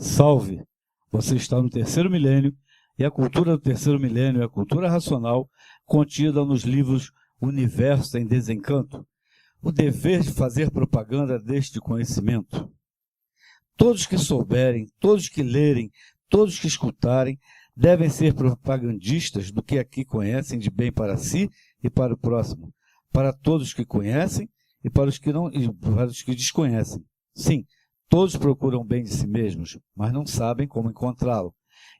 Salve! Você está no terceiro milênio e a cultura do terceiro milênio é a cultura racional contida nos livros Universo em Desencanto, o dever de fazer propaganda deste conhecimento. Todos que souberem, todos que lerem, todos que escutarem, devem ser propagandistas do que aqui conhecem de bem para si e para o próximo, para todos que conhecem e para os que não, e para os que desconhecem. Sim, todos procuram bem de si mesmos, mas não sabem como encontrá-lo.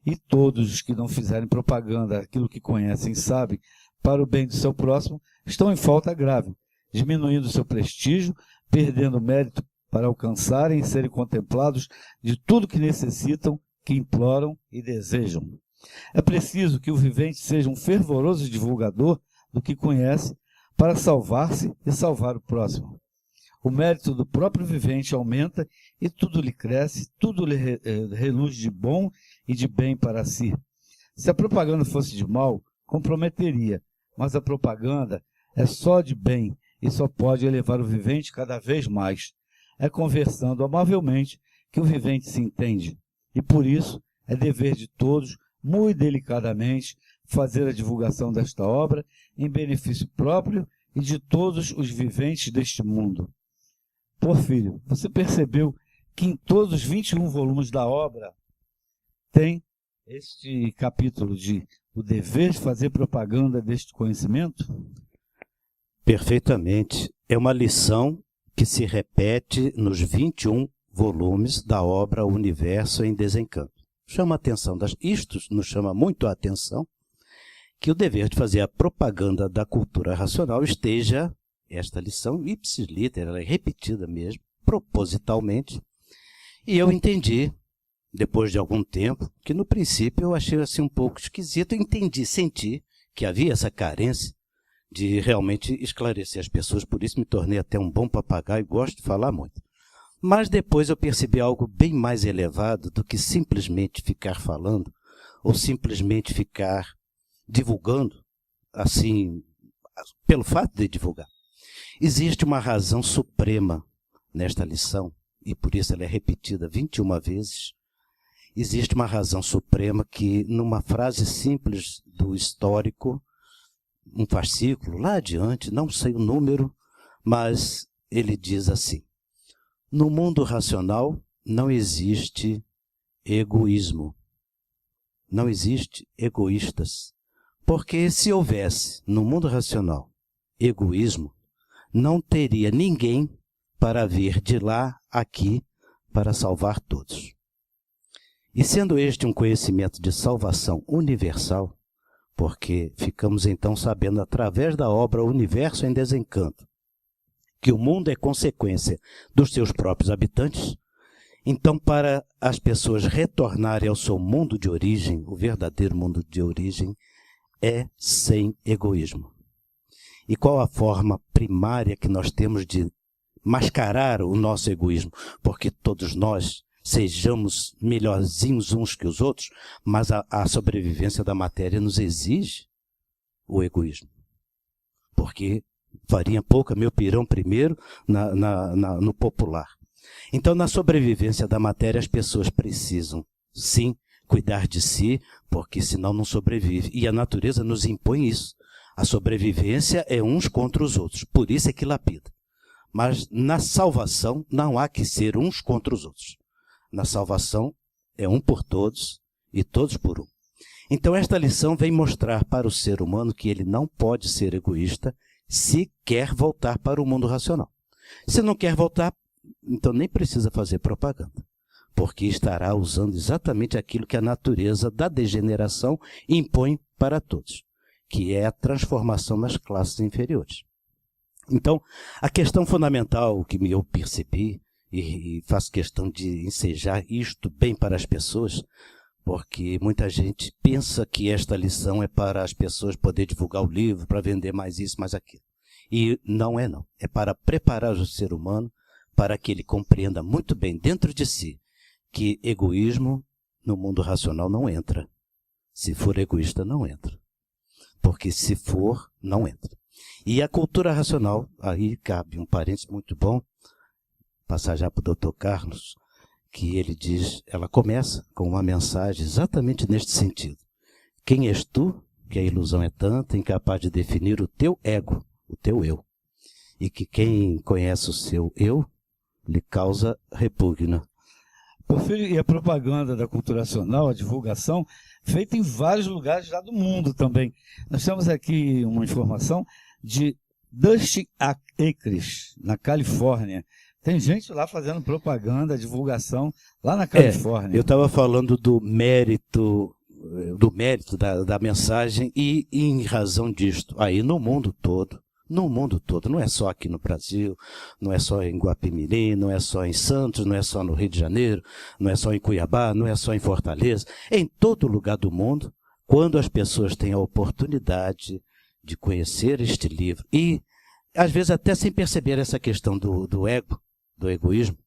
E todos os que não fizerem propaganda daquilo que conhecem e sabem para o bem do seu próximo estão em falta grave, diminuindo seu prestígio, perdendo mérito para alcançarem e serem contemplados de tudo que necessitam, que imploram e desejam. É preciso que o vivente seja um fervoroso divulgador do que conhece para salvar-se e salvar o próximo. O mérito do próprio vivente aumenta e tudo lhe cresce, tudo lhe reluz de bom e de bem para si. Se a propaganda fosse de mal, comprometeria, mas a propaganda é só de bem e só pode elevar o vivente cada vez mais. É conversando amavelmente que o vivente se entende, e por isso é dever de todos, muito delicadamente, fazer a divulgação desta obra em benefício próprio e de todos os viventes deste mundo. Porfírio, você percebeu que em todos os 21 volumes da obra tem este capítulo de o dever de fazer propaganda deste conhecimento? Perfeitamente. É uma lição que se repete nos 21 volumes da obra Universo em Desencanto. Chama a atenção isto nos chama muito a atenção que o dever de fazer a propaganda da cultura racional esteja, esta lição ipsis litera, ela é repetida mesmo, propositalmente, e eu entendi, depois de algum tempo, que no princípio eu achei assim um pouco esquisito, senti que havia essa carência de realmente esclarecer as pessoas, por isso me tornei até um bom papagaio e gosto de falar muito. Mas depois eu percebi algo bem mais elevado do que simplesmente ficar falando ou simplesmente ficar divulgando, assim, pelo fato de divulgar. Existe uma razão suprema nesta lição, e por isso ela é repetida 21 vezes. Existe uma razão suprema que, numa frase simples do histórico, um fascículo lá adiante, não sei o número, mas ele diz assim: no mundo racional não existe egoísmo. Não existe egoístas. Porque se houvesse no mundo racional egoísmo, não teria ninguém para vir de lá aqui para salvar todos. E sendo este um conhecimento de salvação universal, porque ficamos então sabendo através da obra Universo em Desencanto que o mundo é consequência dos seus próprios habitantes, então para as pessoas retornarem ao seu mundo de origem, o verdadeiro mundo de origem, é sem egoísmo. E qual a forma primária que nós temos de mascarar o nosso egoísmo? Porque todos nós sejamos melhorzinhos uns que os outros, mas a sobrevivência da matéria nos exige o egoísmo. Porque farinha pouca, meu pirão primeiro, no popular. Então, na sobrevivência da matéria, as pessoas precisam, sim, cuidar de si, porque senão não sobrevive. E a natureza nos impõe isso. A sobrevivência é uns contra os outros, por isso é que lapida. Mas na salvação não há que ser uns contra os outros. Na salvação é um por todos e todos por um. Então esta lição vem mostrar para o ser humano que ele não pode ser egoísta se quer voltar para o mundo racional. Se não quer voltar, então nem precisa fazer propaganda, porque estará usando exatamente aquilo que a natureza da degeneração impõe para todos, que é a transformação nas classes inferiores. Então, a questão fundamental que eu percebi, e faço questão de ensejar isto bem para as pessoas, porque muita gente pensa que esta lição é para as pessoas poderem divulgar o livro, para vender mais isso, mais aquilo. E não é não. É para preparar o ser humano para que ele compreenda muito bem dentro de si que egoísmo no mundo racional não entra. Se for egoísta, não entra. Porque se for, não entra. E a cultura racional, aí cabe um parênteses muito bom, passar já para o Dr. Carlos, que ele diz, ela começa com uma mensagem exatamente neste sentido. Quem és tu, que a ilusão é tanta, incapaz de definir o teu ego, o teu eu, e que quem conhece o seu eu lhe causa repugna. Porfírio, e a propaganda da cultura nacional, a divulgação, feita em vários lugares lá do mundo também. Nós temos aqui uma informação de Dusty Acres, na Califórnia. Tem gente lá fazendo propaganda, divulgação, lá na Califórnia. Eu estava falando do mérito da mensagem e em razão disto, aí no mundo todo, não é só aqui no Brasil, não é só em Guapimirim, não é só em Santos, não é só no Rio de Janeiro, não é só em Cuiabá, não é só em Fortaleza, em todo lugar do mundo, quando as pessoas têm a oportunidade de conhecer este livro e, às vezes, até sem perceber essa questão do ego, do egoísmo,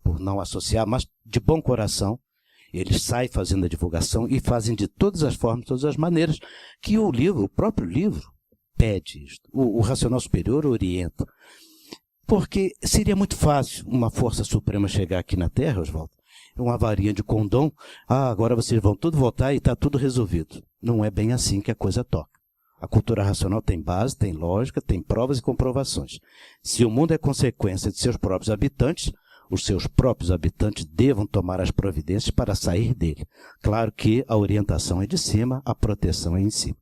por não associar, mas de bom coração, eles saem fazendo a divulgação e fazem de todas as formas, todas as maneiras que o próprio livro, pede isto. O racional superior orienta. Porque seria muito fácil uma força suprema chegar aqui na Terra, Oswaldo, uma varinha de condom, agora vocês vão tudo votar e está tudo resolvido. Não é bem assim que a coisa toca. A cultura racional tem base, tem lógica, tem provas e comprovações. Se o mundo é consequência de seus próprios habitantes, os seus próprios habitantes devam tomar as providências para sair dele. Claro que a orientação é de cima, a proteção é em cima.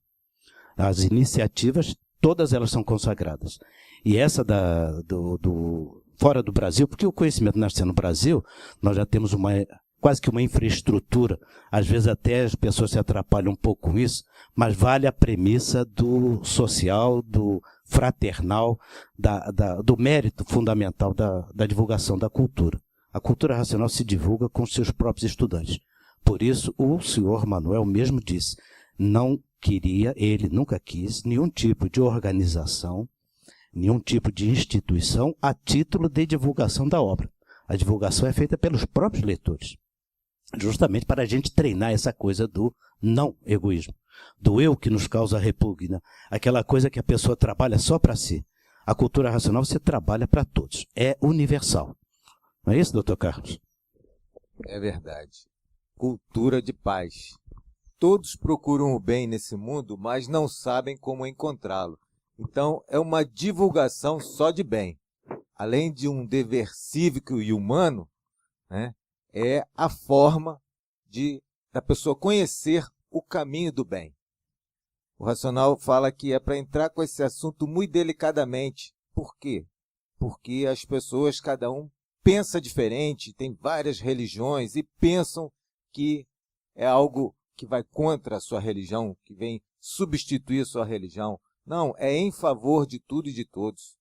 As iniciativas, todas elas são consagradas. E essa fora do Brasil, porque o conhecimento nasce no Brasil, nós já temos quase que uma infraestrutura. Às vezes até as pessoas se atrapalham um pouco com isso, mas vale a premissa do social, do fraternal, do mérito fundamental da divulgação da cultura. A cultura racional se divulga com seus próprios estudantes. Por isso, o senhor Manuel mesmo disse, ele nunca quis nenhum tipo de organização, nenhum tipo de instituição a título de divulgação da obra. A divulgação é feita pelos próprios leitores, justamente para a gente treinar essa coisa do não egoísmo, do eu que nos causa repugna, aquela coisa que a pessoa trabalha só para si. A cultura racional você trabalha para todos, é universal. Não é isso, doutor Carlos? É verdade. Cultura de paz. Todos procuram o bem nesse mundo, mas não sabem como encontrá-lo. Então, é uma divulgação só de bem. Além de um dever cívico e humano, né, é a forma da pessoa conhecer o caminho do bem. O racional fala que é para entrar com esse assunto muito delicadamente. Por quê? Porque as pessoas, cada um, pensa diferente, tem várias religiões e pensam que é algo que vai contra a sua religião, que vem substituir a sua religião. Não, é em favor de tudo e de todos.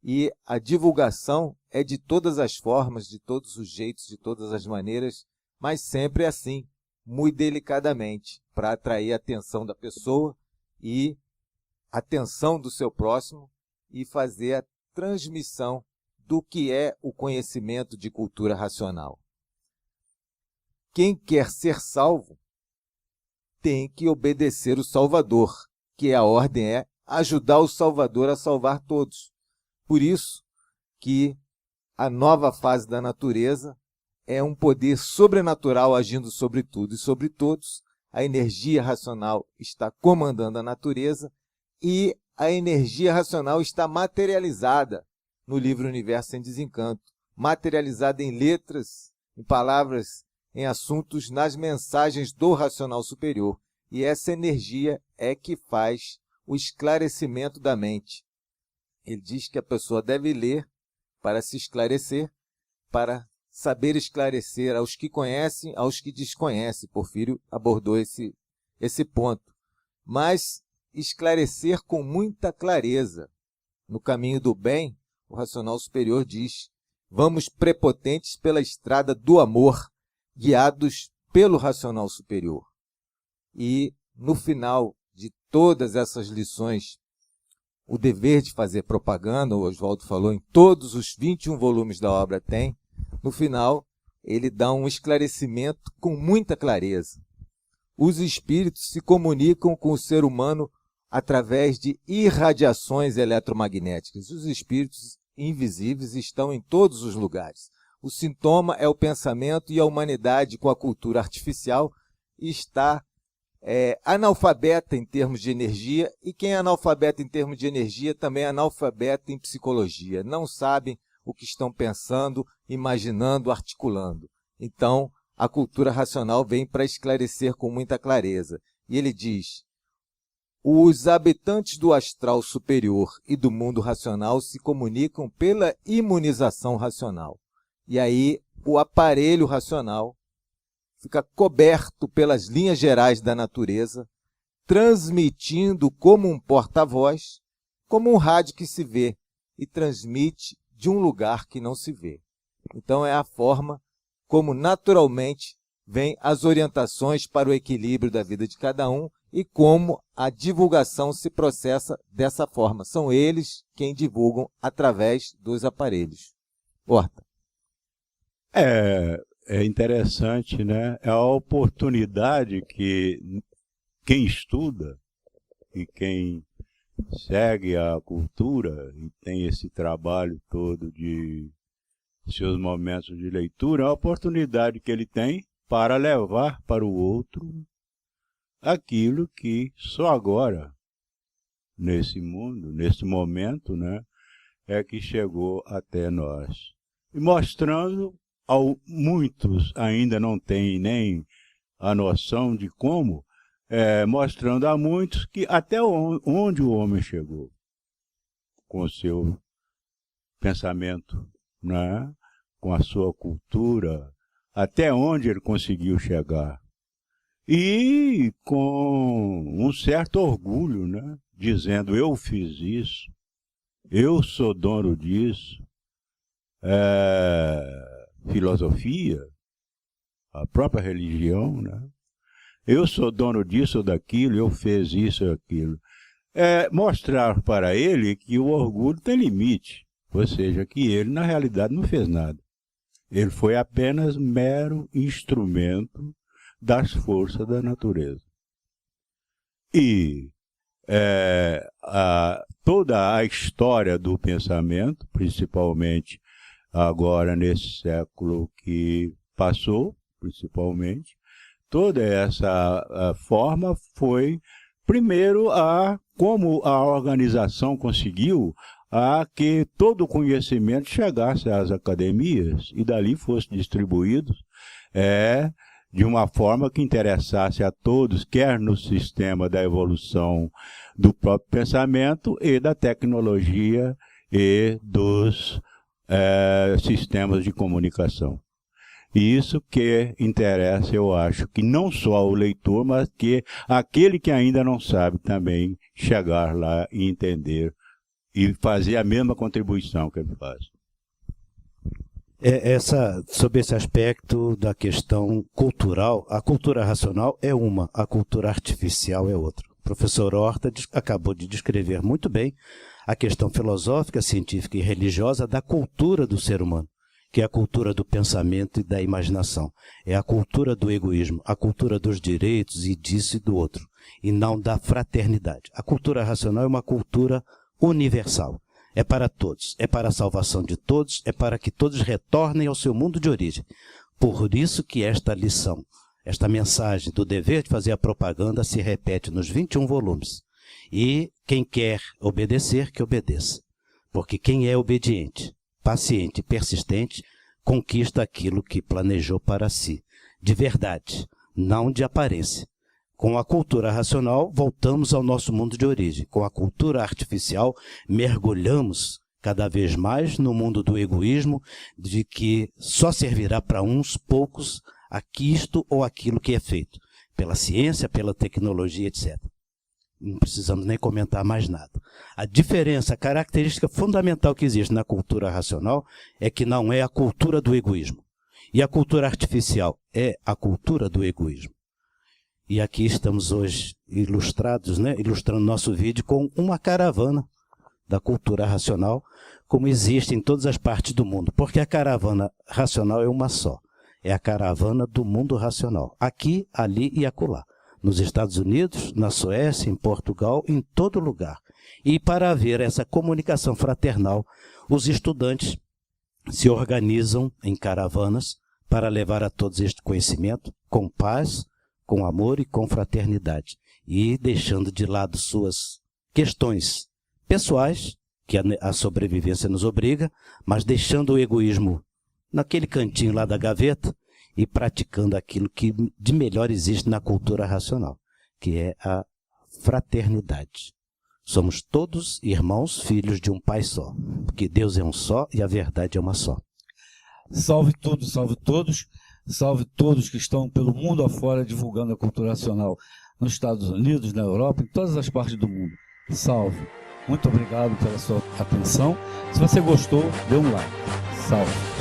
E a divulgação é de todas as formas, de todos os jeitos, de todas as maneiras, mas sempre assim, muito delicadamente, para atrair a atenção da pessoa e a atenção do seu próximo e fazer a transmissão do que é o conhecimento de cultura racional. Quem quer ser salvo tem que obedecer o Salvador, que a ordem é ajudar o Salvador a salvar todos. Por isso que a nova fase da natureza é um poder sobrenatural agindo sobre tudo e sobre todos. A energia racional está comandando a natureza e a energia racional está materializada no livro Universo em Desencanto, materializada em letras, em palavras, em assuntos, nas mensagens do racional superior. E essa energia é que faz o esclarecimento da mente. Ele diz que a pessoa deve ler para se esclarecer, para saber esclarecer aos que conhecem, aos que desconhecem. Porfírio abordou esse ponto. Mas esclarecer com muita clareza. No caminho do bem, o racional superior diz, vamos prepotentes pela estrada do amor, guiados pelo racional superior. E, no final de todas essas lições, o dever de fazer propaganda, o Oswaldo falou, em todos os 21 volumes da obra tem, no final, ele dá um esclarecimento com muita clareza. Os espíritos se comunicam com o ser humano através de irradiações eletromagnéticas. Os espíritos invisíveis estão em todos os lugares. O sintoma é o pensamento e a humanidade, com a cultura artificial, está analfabeta em termos de energia, e quem é analfabeto em termos de energia também é analfabeto em psicologia. Não sabem o que estão pensando, imaginando, articulando. Então, a cultura racional vem para esclarecer com muita clareza. E ele diz: os habitantes do astral superior e do mundo racional se comunicam pela imunização racional. E aí, o aparelho racional fica coberto pelas linhas gerais da natureza, transmitindo como um porta-voz, como um rádio que se vê, e transmite de um lugar que não se vê. Então é a forma como naturalmente vêm as orientações para o equilíbrio da vida de cada um e como a divulgação se processa dessa forma. São eles quem divulgam através dos aparelhos. Horta. É interessante, né? É a oportunidade que quem estuda e quem segue a cultura e tem esse trabalho todo de seus momentos de leitura, é a oportunidade que ele tem para levar para o outro aquilo que só agora, nesse mundo, nesse momento, né, é que chegou até nós. E mostrando, muitos ainda não têm nem a noção de como, mostrando a muitos que até onde o homem chegou com o seu pensamento, né? Com a sua cultura, até onde ele conseguiu chegar. E com um certo orgulho, né? Dizendo: eu fiz isso, eu sou dono disso. Filosofia, a própria religião, né? Eu sou dono disso ou daquilo, eu fiz isso ou aquilo. Mostrar para ele que o orgulho tem limite, ou seja, que ele na realidade não fez nada. Ele foi apenas mero instrumento das forças da natureza. E toda a história do pensamento, principalmente agora nesse século que passou, principalmente, toda essa forma foi, primeiro, como a organização conseguiu que todo o conhecimento chegasse às academias e dali fosse distribuído de uma forma que interessasse a todos, quer no sistema da evolução do próprio pensamento e da tecnologia e dos sistemas de comunicação. E isso que interessa, eu acho, que não só o leitor, mas que aquele que ainda não sabe também chegar lá e entender e fazer a mesma contribuição que ele faz. Sobre esse aspecto da questão cultural, a cultura racional é uma, a cultura artificial é outra. O professor Horta acabou de descrever muito bem a questão filosófica, científica e religiosa da cultura do ser humano, que é a cultura do pensamento e da imaginação. É a cultura do egoísmo, a cultura dos direitos e disso e do outro, e não da fraternidade. A cultura racional é uma cultura universal. É para todos, é para a salvação de todos, é para que todos retornem ao seu mundo de origem. Por isso que esta lição, esta mensagem do dever de fazer a propaganda se repete nos 21 volumes. E quem quer obedecer, que obedeça. Porque quem é obediente, paciente e persistente, conquista aquilo que planejou para si, de verdade, não de aparência. Com a cultura racional, voltamos ao nosso mundo de origem. Com a cultura artificial, mergulhamos cada vez mais no mundo do egoísmo, de que só servirá para uns poucos isto ou aquilo que é feito, pela ciência, pela tecnologia, etc. Não precisamos nem comentar mais nada. A diferença, a característica fundamental que existe na cultura racional é que não é a cultura do egoísmo. E a cultura artificial é a cultura do egoísmo. E aqui estamos hoje ilustrados, né? Ilustrando nosso vídeo com uma caravana da cultura racional, como existe em todas as partes do mundo. Porque a caravana racional é uma só. É a caravana do mundo racional. Aqui, ali e acolá. Nos Estados Unidos, na Suécia, em Portugal, em todo lugar. E para haver essa comunicação fraternal, os estudantes se organizam em caravanas para levar a todos este conhecimento com paz, com amor e com fraternidade, e deixando de lado suas questões pessoais, que a sobrevivência nos obriga, mas deixando o egoísmo naquele cantinho lá da gaveta e praticando aquilo que de melhor existe na cultura racional, que é a fraternidade. Somos todos irmãos, filhos de um Pai só, porque Deus é um só e a verdade é uma só. Salve tudo, salve todos, salve todos que estão pelo mundo afora divulgando a cultura racional nos Estados Unidos, na Europa, em todas as partes do mundo. Salve. Muito obrigado pela sua atenção. Se você gostou, dê um like. Salve.